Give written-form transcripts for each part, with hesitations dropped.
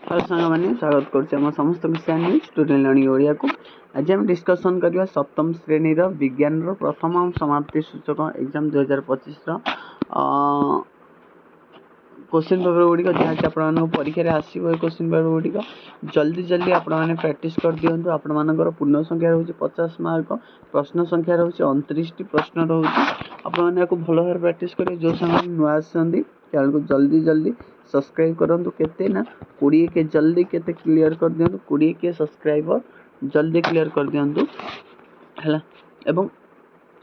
Hello सांग स्वागत करुँ समस्त चैनल स्टूडेंट लर्निंग ओडिया को। आज हम डिस्कसन करवा सप्तम श्रेणी विज्ञान प्रथम समाप्ति सूचक एग्जाम 2025 क्वेश्चन पेपर गुड़िक जहाँ परीक्षा आसो क्वेश्चन पेपर गुड़िक जल्दी जल्दी आपने प्रैक्टिस कर दिंतु। आपर पूर्ण संख्या रोचे 50 मार्क, प्रश्न संख्या रोचे 29 प्रश्न रोचे। आपने भल भाव प्रैक्टिस करेंगे। जो सामान नुआ आसती जल्दी जल्दी सब्सक्राइब करूँ के ना 20 के जल्दी के क्लीयर कर दिंतु। 20 के सब्सक्राइबर जल्दी क्लीयर कर दिंतु है।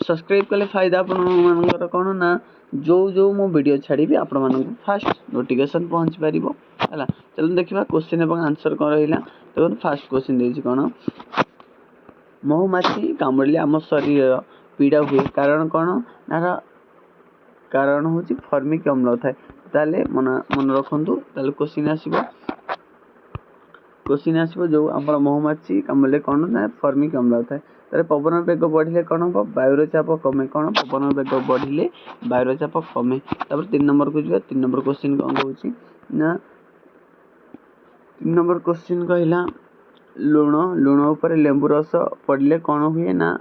सब्सक्राइब कले फायदा आपनकर कौन ना जो जो मो वीडियो छाड़ी आपण मानक फास्ट नोटिफिकेशन पहुँच पार है। चलो देखा क्वेश्चन एवं आंसर कौन रहा। देखो फास्ट क्वेश्चन देखिए कौन महुमाछी कामुड़िले आम शरीर पीड़ा हुए कारण कौन ना कारण हूँ फर्मिक अम्ल थाए। ताले मन रखु क्वेश्चन आसो जो आम महुमाछी कामुड़िले कौन ना फर्मिक अम्ल थाए। पवन वेग बढ़िले कौन हम वायुर चाप कमे कौन पवन वेग बढ़िले वायुर चाप कमे। 3 नंबर को जा 3 नंबर क्वेश्चन कौन कौन ना 3 नंबर क्वेश्चन कहला लुण लुण उपर लेंबू रस पड़े कौन हुए ना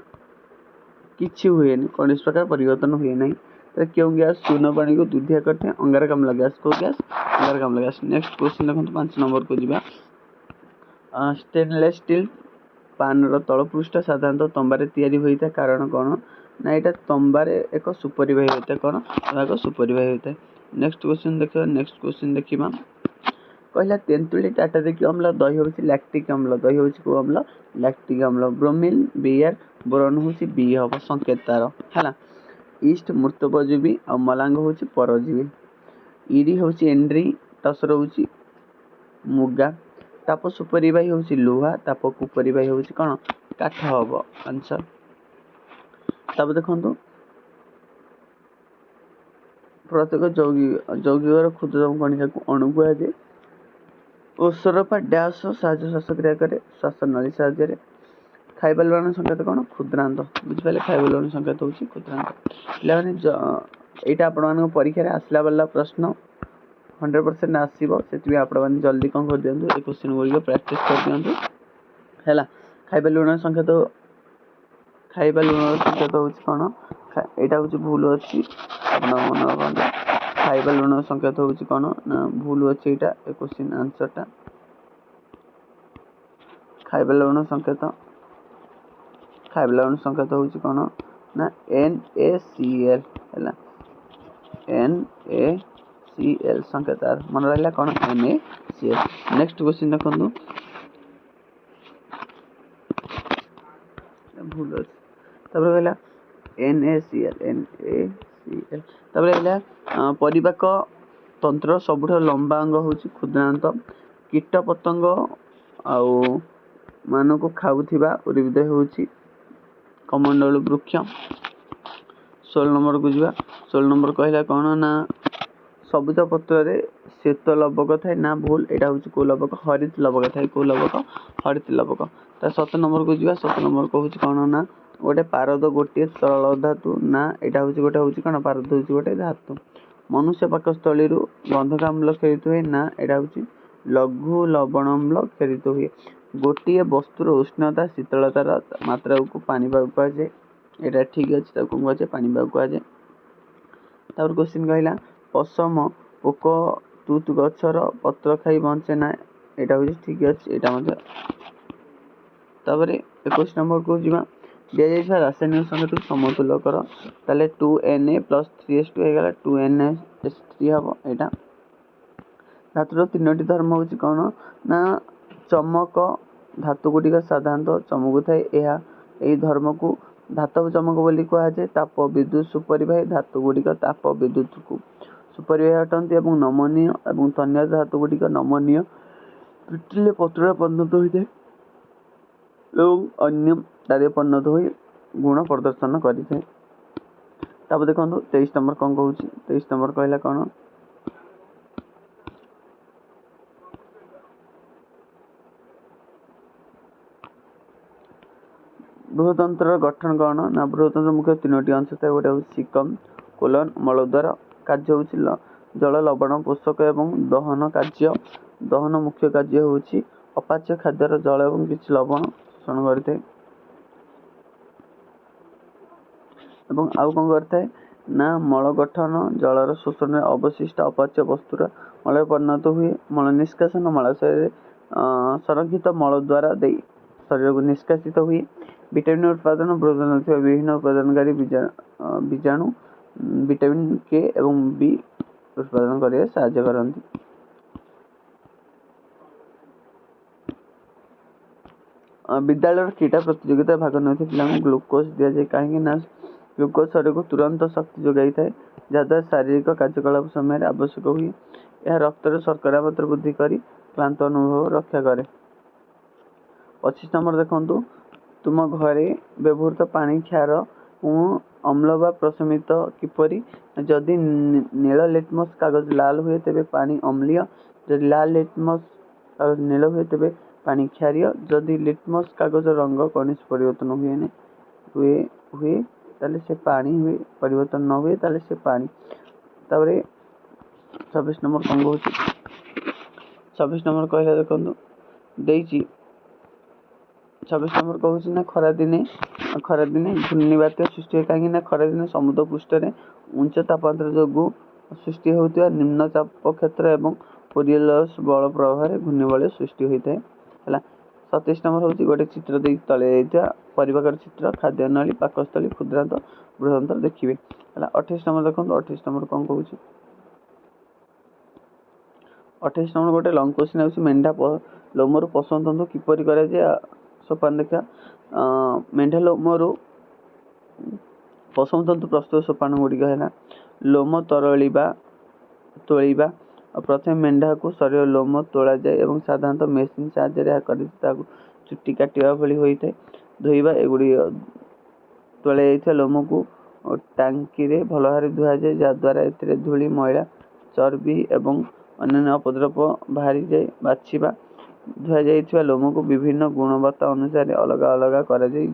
किसी हुए कौन इस प्रकार परिवर्तन हुए ना। क्यों गैस चूर्ण पानी को दुधिया करते हैं अंगारकाम्ल गैस को गैस अंगारकाम्ल गैस। नेक्स्ट क्वेश्चन देखो 5 नंबर को जा स्टेनलेस स्टील पान तल पृष्ठ साधारणतः तंबारे तैयारी होता है कारण कौन ना यहाँ तंबारे एक सुपरिवाही होता है कौन एक सुपरिवाही होता है। नेक्स्ट क्वेश्चन देखिए नेक्स्ट क्वेश्चन देखा कहला तेंतुली टाटारिक अम्ल दही हूँ लैक्टिक अम्ल दही हूँ कौ अम्ल लैक्टिक अम्ल ब्रोमिल बीआर बोरन हूँ बी हम संकेत तार है। ईस्ट मृतपजीवी और मलांग हूँ परजीवी इरी हूँ एंड्री टसर हूँ मुगा ताप सुपरिवाही हूँ लुहा ताप कुपरिवाही हूँ कौन काठ हम आंसर। तब देखो प्रत्येक यौगिक क्षुद्रतम कणिका को अणु कहुए। ओसरपा डैश साहय श्वासक्रिया करे श्वासनली साहय खाइबा लवण संकेत कौन क्षुद्रांत बुझिपारे खाइबा लवण संकेत हूँ क्षुद्रांत। यहाँ आप परीक्षा आसला वाला प्रश्न 100% आसो से आप जल्दी कौन कर दिखाँ ये क्वेश्चन गुड़िक प्रैक्टिस कर दिखाँ है। खाइबा लुण संकेत हूँ कौन यहाँ हूँ भूल अच्छी मन रखा खाइबा लुण संकेत हूँ कौन ना भूल अच्छी यहाँ ए क्वेश्चन आंसरटा खाइबा लुण संकेत हूँ कौन ना NaCl है NaCl संकेत मन रहा कौन NaCl। नेक्स्ट क्वेश्चन देखो भूल अच्छे कहला NaCl कहला परिपाक तंत्र सबुठ लंबा अंग हूँ क्षुद्रांत कीट पतंग आउ मान को खाऊा उद्भिद हूँ कमंडल वृक्ष। 16 नंबर को जा 16 नंबर कहला कौन ना सबुज पत्र श्वेत लबक थाए ना भूल यहाँ हूँ कौ लबक हरित लबक थाए कौ लबक हरित लबक। 17 नंबर को जा 17 नंबर कहूँ कौन ना गोटे पारद गोटे तरल धातु ना यहाँ हूँ गोटे हूँ कौन पारद हूँ गोटे धातु। मनुष्य पाकस्थली गंधकाम्ल खेरित हुए ना यहाँ हूँ लघु लवण अम्ल खेरित हुए। गोटे वस्तुर उष्णता शीतलतार मात्रा को पानीपाग कहुए यहाँ ठीक अच्छे कहे पानीपाग कहुए। क्वेश्चन कहला पशम पोक तुत गचर पत्र खाई बंचे ना यहाँ हूँ ठीक अच्छे यहाँ मतलब। 21 नंबर को जी दी जाए रासायनिक संकेत समतुल्य कर ताले 2Na + 3S2 होगा 2NS3 हम यहाँ। धातुर 3टी धर्म हूँ कौन ना चमक धातु गुड़िक साधारणतः चमकु थाए यह धर्म को धातव चमक बोली कहुए। ताप विद्युत सुपरिवाही धातु गुड़िक ताप विद्युत को सुपरिवाही अटंती और नमनीय और तन्य धातु गुड़िक नमनीय पिटिले पत्र परिणत होता है और अन्य कार्य परिणत हो गुण प्रदर्शन करें। तब देखो 23 नंबर कौन कहूँ 23 नंबर कहला कौन बृहतंत्र गठन कौन ना बृहतंत्र मुख्य 3टी अंश था गोटे हूँ सिकम कोलन मलद्वार कार्य हूँ जल लवण पोषक एवं दहन कार्य दहन मुख्य कार्य होउछि अपाच्य खाद्यर जल एवं किछि लवण शोषण करते एवं आउ कौन करता है ना मल गठन जलर शोषण अवशिष्ट अपाच्य वस्तुर मल परिणत हुए मल निष्कासन मलाशय संरक्षित मल द्वारा दे शरीर को निष्कासित हुए विटामिन उत्पादन वृद्धन विभिन्न उत्पादनकारी बीजाणु विटामिन के एवं बी उत्पादन कर साहाय्य करती। विद्यालय क्रीड़ा प्रतियोगिता भाग नहीं पिला ग्लूकोज दि जाए कहीं ग्लूकोज शरीर को तुरंत शक्ति जोगाई थाए जहाद्वारा शारीरिक कार्यकलाप समय आवश्यक हुए यह रक्तर शर्करा मात्रा वृद्धि कर क्लांत अनुभव रक्षा करे। 25 नंबर देखु तुम घरे व्यवहृत पानी क्षार अम्ल व प्रशमित किपरि जदि नील लिटमस कागज लाल हुए तेबे पानी अम्लीय जदि लाल लिटमस कागज नील हुए तेबे पानी क्षारीय जदि लिटमस कागज रंग कौन परिवर्तन हुए हुए ताले से पानी हुए परिवर्तन न हुए ताले से पानी। तापरे 26 नंबर कौन कहूँ 26 नंबर कहला देखो देइछि 26 नंबर कहूँ ना खरा दिने घूर्णिबात्या सृष्टि कहीं ना खरा दिने समुद्र पृष्ठ में उच्च तापमात्रा जो सृष्टि होता निम्न चाप क्षेत्र एवं कोरियोलस बल प्रभाव घूर्णिबल सृष्टि होता है। 27 नंबर हूँ गोटे चित्र दे तले परिवार चित्र खाद्य नली पाकस्थली क्षुद्रांत बृहंतर देखिए। 28 नंबर देखो 28 नंबर कौन कहूँ 28 नंबर गोटे लंग क्वेश्चन आउछि मेंढा लोमरु पसंद तंतु किपरि करा जाय सोपान देखा मेंढा लोमरु पसंद तंतु प्रस्तुत सोपान गुड़िक है लोम तोलिबा प्रथम मेंढा को शरीर लोम तोला जाए और साधारणतः मेसीन साहाय्य चुट्टी काटा भली होता है धोइबा एगुड़ी तोला जाइथिबा लोम को टांकी रे भल भाव धुआ जाए जहाद्वारा एथिरे धूली मैला चर्बी एवं अन्य अपद्रव बाहरी जाए बाछिबा धुआ जाइथिबा लोम को विभिन्न गुणवत्ता अनुसार अलग अलग करा जाए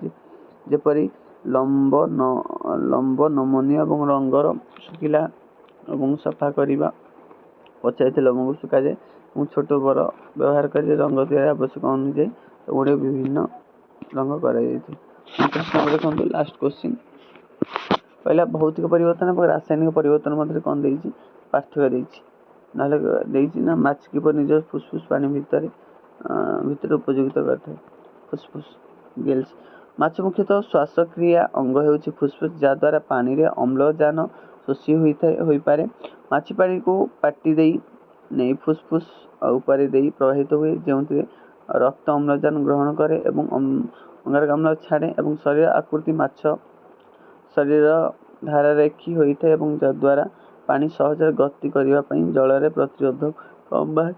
जेपरि लंब नमनीय और रंगर शुखिला और सफा करवा पचाई लोम को सुखा जाए और छोट बर व्यवहार कर रंग तैयारी आवश्यक अनुଯାयी गुड़े विभिन्न रंग कर लास्ट क्वेश्चन पहला भौतिक परिवर्तन और रासायनिक परिवर्तन मध्य कौन देती पार्थक्य देती ना माछ किपर निज फुसफुस पानी भितर उपयोगिता करते फुसफुस गिल्स माछ मुख्यतः श्वासक्रिया अंग होउछि फुसफुस जहाद्वारा पानी रे अम्लजान शोषी हो पारे माछी पानी को पाटी दे नहीं फुसफुस ऊपर दे प्रवाहित हुए जो रक्त अम्लजान ग्रहण करे एवं अंगारकाम्ल छाड़े एवं शरीर आकृति माछ शरीर धारारेखी होता है एवं जद्वारा पानी सहज गति करने जल प्रतिरोधक कम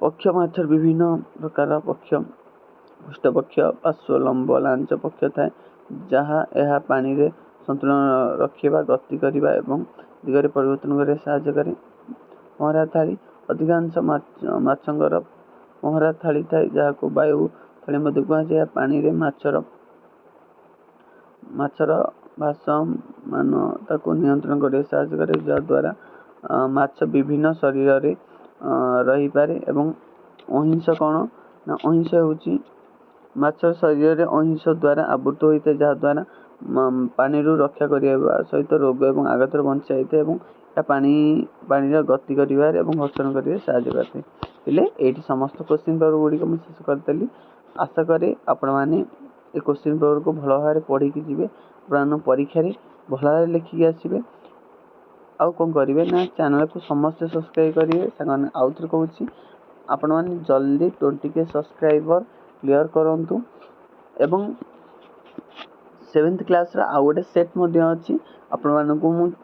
पक्ष माछ विभिन्न प्रकार पक्ष पृष्ठपक्ष पार्श्व लंब लांच पक्ष थाए जहाँ यह पानी रे संतुलन रखा गति करने एवं दिगरे परिवर्तन कर साहाय्य करे। पहरा थाली अधिकांश माछंकर पहरा थाली थाए जहाँ को वायु थाली मध्य कहुए पानी रे माछर भाषमान ताको नियंत्रण कर साहाय्य करे जहाद्वारा माछ विभिन्न शरीर रे रही पारे एवं अहिंस कौन ना अहिंस होउछि माछ शरीर में अहिंस द्वारा आवृत होता है जहाद्वारा पानी रक्षा करने सहित रोग और आघात बचाई था पानी गति कर घर्षण कर साहाय्य करते ये समस्त क्वेश्चन पेपर गुड़िक मुझे शेष करदेली आशा करे आपण मैंने क्वेश्चन पेपर को भल भाव पढ़ी जी परीक्षा भल भाव लिखिकी आसवे आउ कौन करेंगे ना चैनल को समस्त सब्सक्राइब करेंगे सारे आउ थे कहूँ आपण मैंने जल्दी 20K सब्सक्राइबर क्लियर करूँ एवं 7th क्लास आउ गोटे सेट अच्छी आपण मानक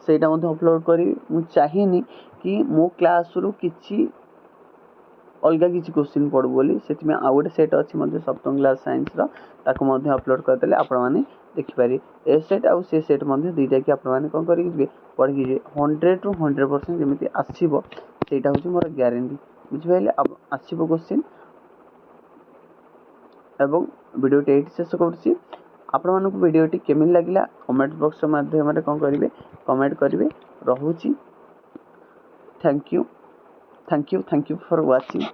सेटा अपलोड करी चाहिए कि मो क्लास रु किसी अलग किसी क्वेश्चन पढ़ू बोली से आउ गोटे सेट अच्छी सप्तम क्लास साइंस ताको अपलोड करदे आपण मैंने देखिपारे ए सेट आउ से सेट दुईटा कि आपने कौन करेंगे पढ़ी 100 ରୁ 100% जमी आसो सेटा हूँ मोर ग्यारंटी बुझिपारे आसो क्वेश्चन एवं वीडियोटी ये शेष करुँची आपण मानक वीडियोटी केमिति लगिला कमेंट बॉक्स माध्यम कौन करेंगे कमेंट करेंगे रोची thank you. Thank you for watching.